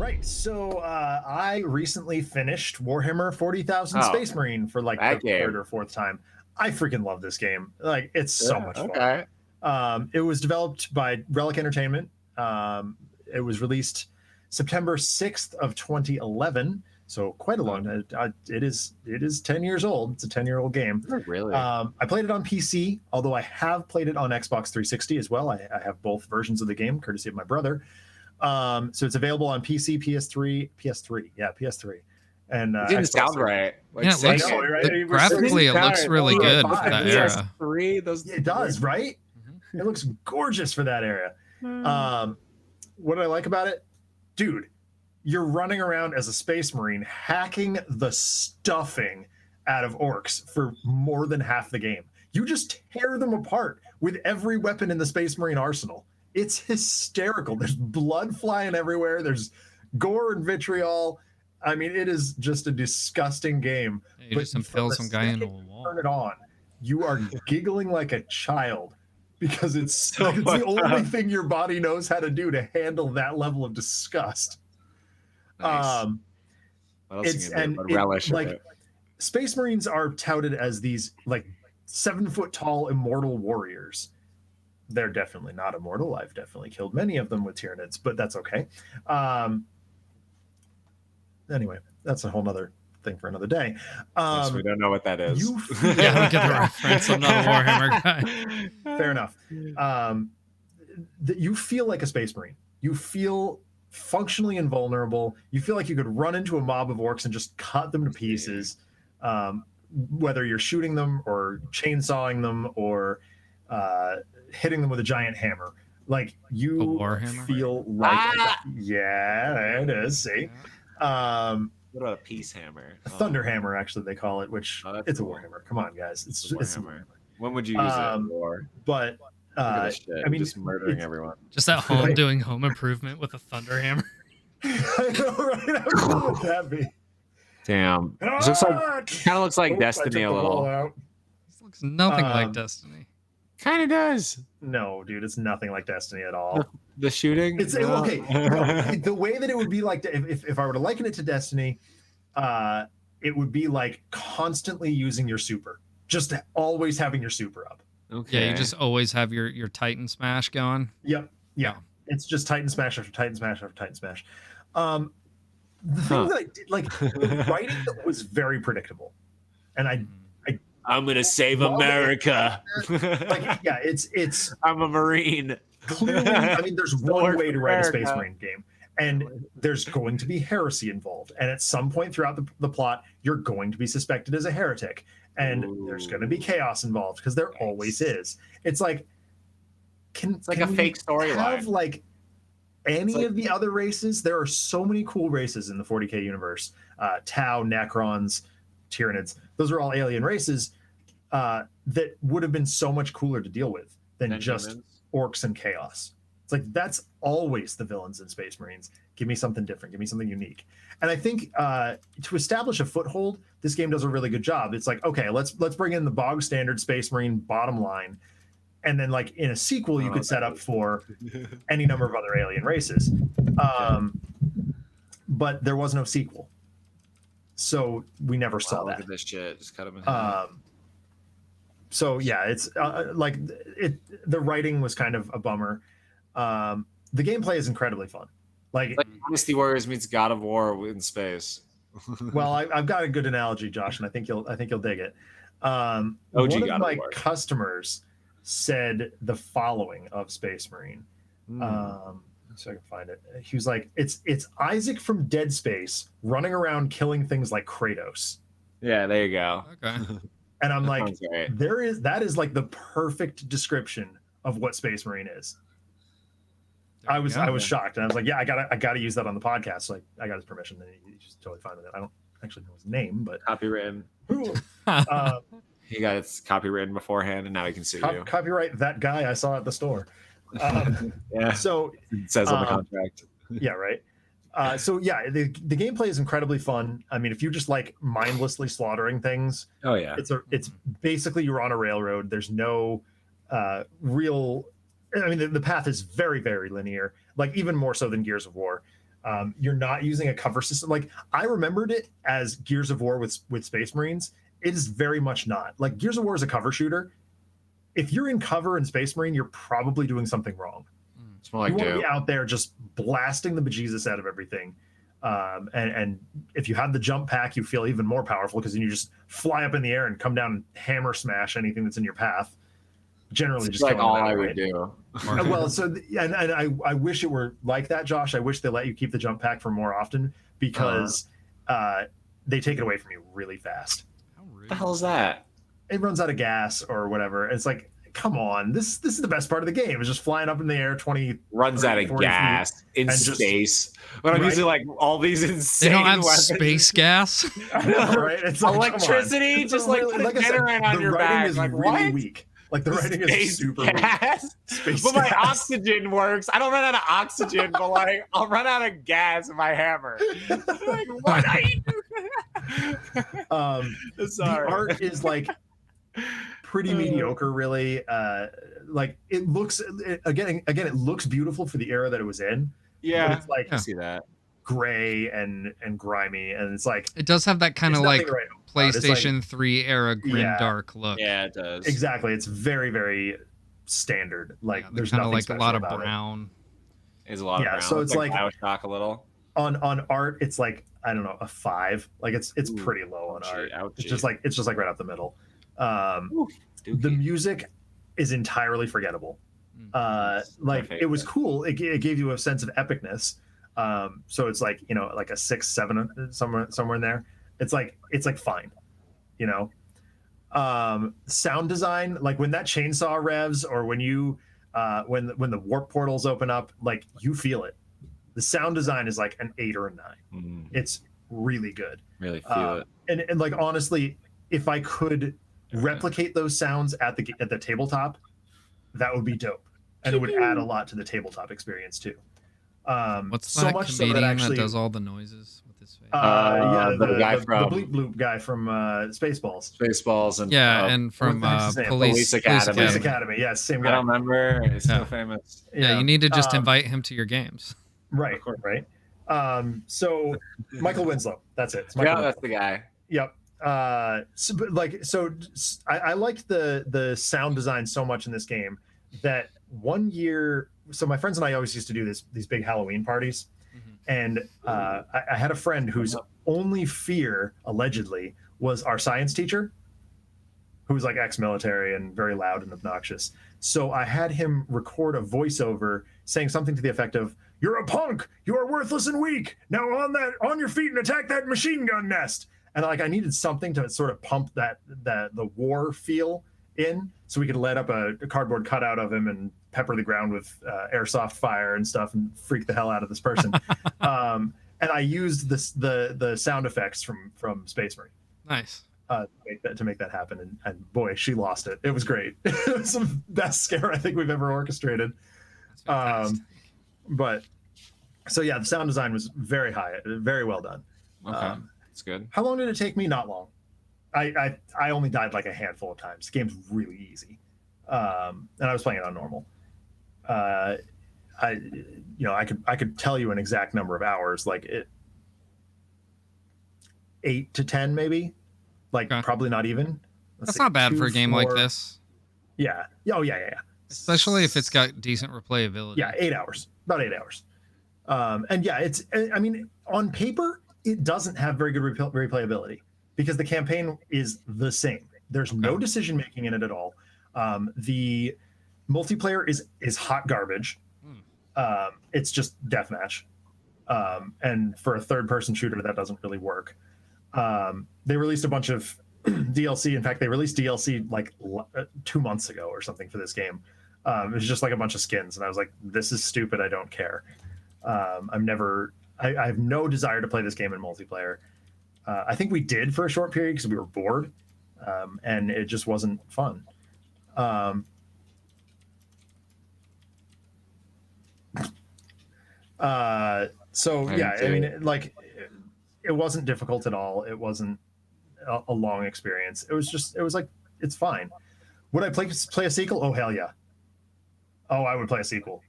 right, so I recently finished Warhammer 40,000 Oh, Space Marine for like that the game. third or fourth time. I freaking love this game. Like, it's so much fun. Okay. It was developed by Relic Entertainment. It was released September 6th of 2011, so quite a long time. It is 10 years old. It's a 10-year-old game. Oh, really? I played it on PC, although I have played it on Xbox 360 as well. I have both versions of the game, courtesy of my brother. So it's available on PC, PS3, and It didn't sound right. Like, Yeah, it looks, I know, right? graphically, it looks really good for that era. It does, right? It looks gorgeous for that era. What do I like about it? Dude, you're running around as a Space Marine hacking the stuffing out of orcs for more than half the game. You just tear them apart with every weapon in the Space Marine arsenal. It's hysterical. There's blood flying everywhere. There's gore and vitriol. I mean, it is just a disgusting game. Yeah, you just impale some guy into a wall. Turn it on. You are giggling like a child because it's the only thing your body knows how to do to handle that level of disgust. Nice. Relish like it. Space Marines are touted as these like 7-foot tall immortal warriors. They're definitely not immortal. I've definitely killed many of them with Tyranids, but that's okay. Anyway, that's a whole nother thing for another day. Yes, we don't know what that is. Yeah, we get the reference. I'm not a Warhammer guy. Fair enough. You feel like a Space Marine. You feel functionally invulnerable. You feel like you could run into a mob of orcs and just cut them to pieces, whether you're shooting them or chainsawing them or hitting them with a giant hammer. Like, you feel like yeah, there it is. See, what about a peace hammer? Thunder hammer, actually they call it, which it's cool. a warhammer. Come on, guys, it's a warhammer. When would you use it in war? But I mean, just murdering everyone. Just at home doing home improvement with a thunder hammer. I know, right? How cool would that be? Damn, this looks like, kind of looks like Destiny a little. This looks nothing like Destiny. Kind of does. No, dude, it's nothing like Destiny at all. The shooting? It's okay. No, the way that it would be like, if I were to liken it to Destiny, it would be like constantly using your super, just always having your super up. Okay. Yeah, you just always have your Titan Smash going. Yep. Yeah. It's just Titan Smash after Titan Smash after Titan Smash. The thing that I did, like, the writing was very predictable, and I'm gonna save America. Like, yeah, it's. I'm a Marine. Clearly, I mean, there's one way to write a Space Marine game, and there's going to be heresy involved. And at some point throughout the plot, you're going to be suspected as a heretic, and there's going to be chaos involved because there always is. It's like, it's like a fake storyline. Have like any of the other races? There are so many cool races in the 40K universe. Tau, Necrons, Tyranids. Those are all alien races that would have been so much cooler to deal with than just orcs and chaos. It's like, that's always the villains in Space Marines. Give me something different. Give me something unique. And I think to establish a foothold, this game does a really good job. It's like, okay, let's bring in the bog standard Space Marine bottom line, and then like in a sequel you could set up for any number of other alien races. But there was no sequel, so we never saw that. Look at this shit. Just cut them in half. So yeah, it's like the writing was kind of a bummer. The gameplay is incredibly fun. Like Dynasty Warriors meets God of War in space. Well, I've got a good analogy, Josh, and I think you'll dig it. One of my customers said the following of Space Marine. So I can find it. He was like, it's Isaac from Dead Space running around killing things like Kratos. Yeah, there you go. Okay. And I'm like, that is like the perfect description of what Space Marine is. I was shocked, and I was like, yeah, I gotta use that on the podcast. So I got his permission, and he's totally fine with it. I don't actually know his name, but copywritten. He got its copywritten beforehand, and now he can sue you. Copyright that guy I saw at the store. Yeah. So it says on the contract. Yeah, right. So yeah, the gameplay is incredibly fun. I mean, if you just like mindlessly slaughtering things, oh yeah, it's basically you're on a railroad. There's no real. I mean, the path is very, very linear. Like even more so than Gears of War. You're not using a cover system. Like I remembered it as Gears of War with Space Marines. It is very much not. Like Gears of War is a cover shooter. If you're in cover in Space Marine, you're probably doing something wrong. It's more like you want to be out there just blasting the bejesus out of everything. And if you have the jump pack, you feel even more powerful because then you just fly up in the air and come down and hammer smash anything that's in your path. Generally, it's just like all I right? would do. Well, so and I wish it were like that, Josh. I wish they let you keep the jump pack for more often because they take it away from you really fast. What the hell is that? It runs out of gas or whatever. It's like, come on, this is the best part of the game. It's just flying up in the air 20 runs 30, out of gas in space. But I'm using like all these insane. They don't have weapons. Space gas. I know, right? It's like, electricity, just like put a generator on your back. Is like really what? Weak. Like the writing is super gas? Weak. But my oxygen works. I don't run out of oxygen, but like I'll run out of gas in my hammer. Like what are you doing? The art is like pretty mediocre, really. Like it looks again, it looks beautiful for the era that it was in. Yeah, but it's like I see that gray and grimy, and it's like it does have that kind of like right PlayStation like, 3 era grim dark look. Yeah, it does. Exactly. It's very, very standard. Like there's nothing like special a lot of about brown. It's a lot of brown. So it's like BioShock a little. On art, it's like I don't know, a 5. Like it's pretty low on art. It's just like right up the middle. The music is entirely forgettable. Like it was cool. It gave you a sense of epicness. So it's like, you know, like a 6, 7 somewhere in there. It's like fine, you know. Sound design, like when that chainsaw revs or when you when the warp portals open up, like you feel it. The sound design is like an 8 or a 9. It's really good. Really feel it. And like honestly, if I could replicate those sounds at the tabletop, that would be dope, and it would add a lot to the tabletop experience too. What's that comedian that does all the noises with his face? The guy from the Bleep Bloop guy from Spaceballs. Spaceballs and and from Police Academy. Yeah, same guy. I don't remember. He's so famous. Yeah, you need to just invite him to your games. Right. So Michael Winslow. That's it. That's the guy. Yep. I liked the sound design so much in this game that one year. So my friends and I always used to do these big Halloween parties, and I had a friend whose only fear allegedly was our science teacher, who was like ex-military and very loud and obnoxious. So I had him record a voiceover saying something to the effect of, "You're a punk. You are worthless and weak. Now on your feet and attack that machine gun nest." And like I needed something to sort of pump the war feel in, so we could let up a cardboard cutout of him and pepper the ground with airsoft fire and stuff and freak the hell out of this person. And I used the sound effects from Space Marine. Nice. To make that happen, and boy, she lost it. It was great. It was the best scare I think we've ever orchestrated. But so yeah, the sound design was very high, very well done. Okay, that's good. How long did it take me? Not long. I only died like a handful of times. The game's really easy, and I was playing it on normal. I could tell you an exact number of hours, like 8 to 10 maybe. Like probably not even. That's not bad for a game like this. Yeah. Oh yeah. Especially if it's got decent replayability. Yeah, 8 hours. About 8 hours. And yeah, I mean, on paper, it doesn't have very good replayability because the campaign is the same. There's no decision making in it at all. The multiplayer is hot garbage. It's just deathmatch. And for a third-person shooter, that doesn't really work. They released a bunch of DLC. In fact, they released DLC like 2 months ago or something for this game. It was just like a bunch of skins, and I was like, "This is stupid. I don't care." I have no desire to play this game in multiplayer. I think we did for a short period because we were bored, and it just wasn't fun. So yeah, I mean, it wasn't difficult at all. It wasn't a long experience. It was like, it's fine. Would I play a sequel? Oh, hell yeah. Oh, I would play a sequel.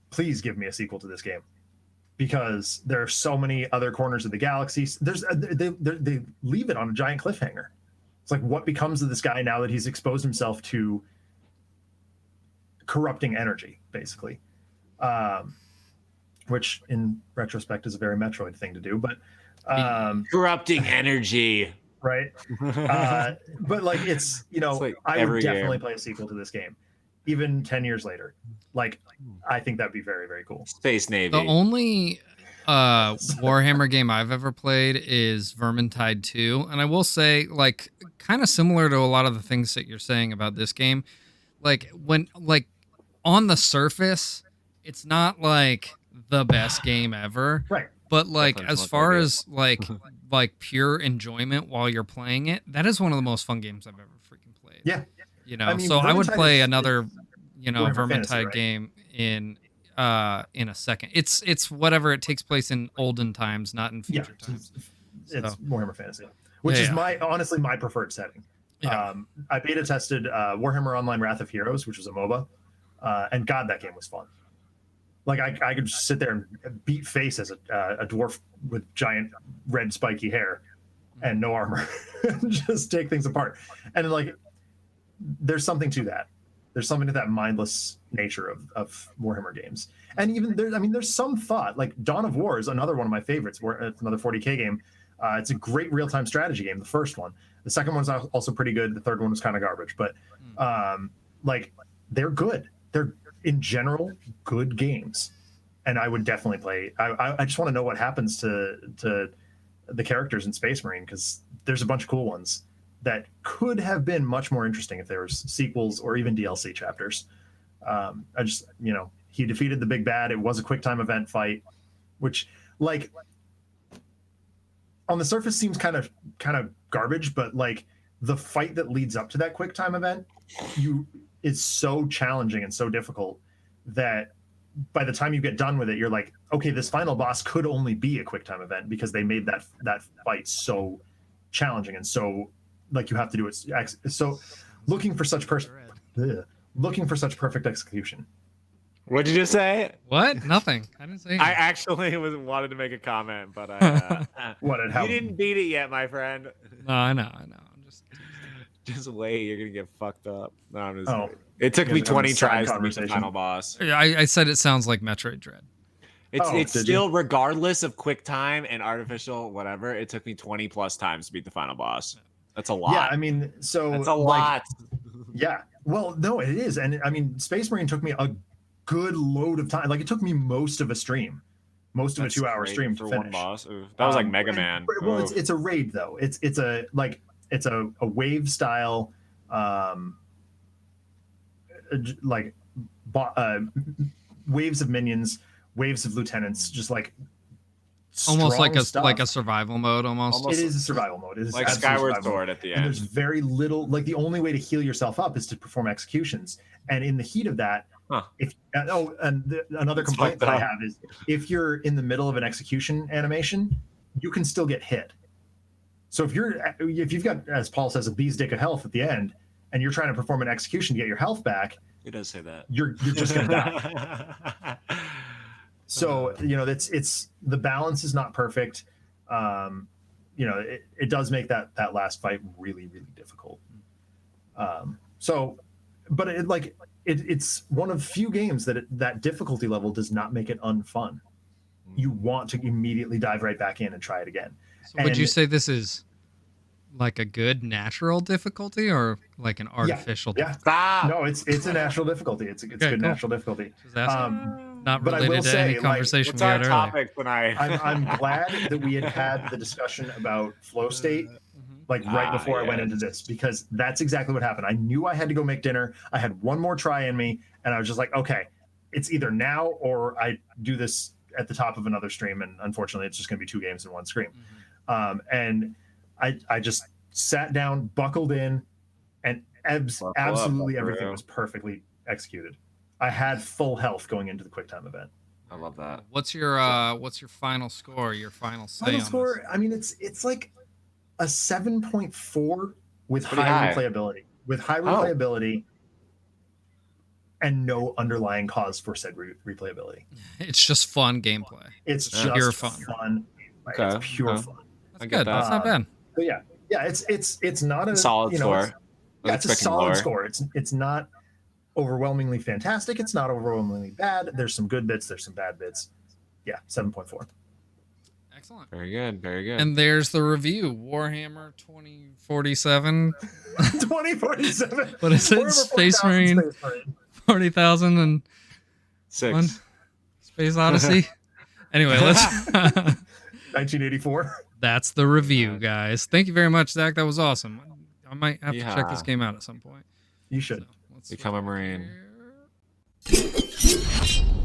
Please give me a sequel to this game. because there are so many other corners of the galaxy. They leave it on a giant cliffhanger. It's like, what becomes of this guy now that he's exposed himself to corrupting energy, basically, which in retrospect is a very Metroid thing to do, but corrupting energy, right? But like, it's, you know, like I would definitely play a sequel to this game, even 10 years later. Like, I think that'd be very, very cool. Space Navy. The only Warhammer game I've ever played is Vermintide 2, and I will say, like, kind of similar to a lot of the things that you're saying about this game, like, when, like, on the surface, it's not like the best game ever, right? But like, as far as like pure enjoyment while you're playing it, that is one of the most fun games I've ever freaking played. Yeah, you know, I mean, so I would play another, you know, Vermintide game in a second. It's whatever, it takes place in olden times, not in future times. It's Warhammer Fantasy, which is honestly my preferred setting. I beta tested Warhammer Online Wrath of Heroes, which was a MOBA, and God, that game was fun. Like, I could just sit there and beat face as a dwarf with giant red spiky hair and no armor, and just take things apart. And like, there's something to that. There's something to that mindless nature of Warhammer games. And even there's some thought. Like, Dawn of War is another one of my favorites. It's another 40K game. It's a great real-time strategy game. The first one. The second one's also pretty good. The third one was kind of garbage. But like, they're good. They're, in general, good games, and I would definitely play. I just want to know what happens to the characters in Space Marine, because there's a bunch of cool ones that could have been much more interesting if there was sequels or even DLC chapters. I just, you know, he defeated the big bad. It was a quick time event fight, which, like, on the surface seems kind of garbage, but like, the fight that leads up to that quick time event, is so challenging and so difficult that by the time you get done with it, you're like, okay, this final boss could only be a quick time event, because they made that fight so challenging, and so, like, you have to do it. So looking for such perfect execution. What'd you just say? What? Nothing. I didn't say anything. I actually wanted to make a comment, but I you didn't beat it yet, my friend. No, I know. I'm just wait, you're gonna get fucked up. No, I'm just kidding. It took me 20 tries to beat the final boss. Yeah, I said it sounds like Metroid Dread. It's still, regardless of quick time and artificial whatever, it took me 20 plus times to beat the final boss. That's a lot. Yeah, I mean, so that's a lot. Yeah, well, no, it is, and I mean, Space Marine took me a good load of time. Like, it took me most of a stream, most of a 2-hour stream to finish. One boss. That was like Mega Man. Well, it's a raid though. It's a wave style, waves of minions, waves of lieutenants, just like almost like a survival mode. Almost it is a survival mode. It is like Skyward Sword at the end. And there's very little. Like, the only way to heal yourself up is to perform executions. And in the heat of that, another complaint that I have is, if you're in the middle of an execution animation, you can still get hit. So if you've got, as Paul says, a bee's dick of health at the end, and you're trying to perform an execution to get your health back, it does say that you're just gonna die. So, you know, it's the balance is not perfect. You know, it does make that last fight really, really difficult. But it's one of few games that difficulty level does not make it unfun. You want to immediately dive right back in and try it again. So would you say this is like a good natural difficulty, or like an artificial difficulty? Stop. No, it's a natural difficulty. It's good natural difficulty. Not related to any conversation we had earlier. Topic tonight? I'm glad that we had the discussion about flow state right before I went into this, because that's exactly what happened. I knew I had to go make dinner. I had one more try in me, and I was just like, okay, it's either now or I do this at the top of another stream, and unfortunately it's just going to be 2 games in one stream. And I just sat down, buckled in, and absolutely everything was perfectly executed. I had full health going into the quick time event. I love that. What's your final score? Your final say? Final score? I mean, it's like a 7.4 with high replayability. With high replayability, and no underlying cause for said replayability. It's just fun gameplay. It's Just just pure fun. Okay, It's pure okay. fun. That's good. That's not bad. But yeah, it's not a Solid score. It's a solid score. It's not overwhelmingly fantastic. It's not overwhelmingly bad. There's some good bits. There's some bad bits. Yeah, 7.4. Excellent. Very good. Very good. And there's the review. Warhammer 2047. 2047. What is it? Space Marine 40,000 and 6. Space Odyssey. Anyway, let's 1984. That's the review, guys. Thank you very much, Zach. That was awesome. I might have to check this game out at some point. You should. So, let's Become a Marine. here.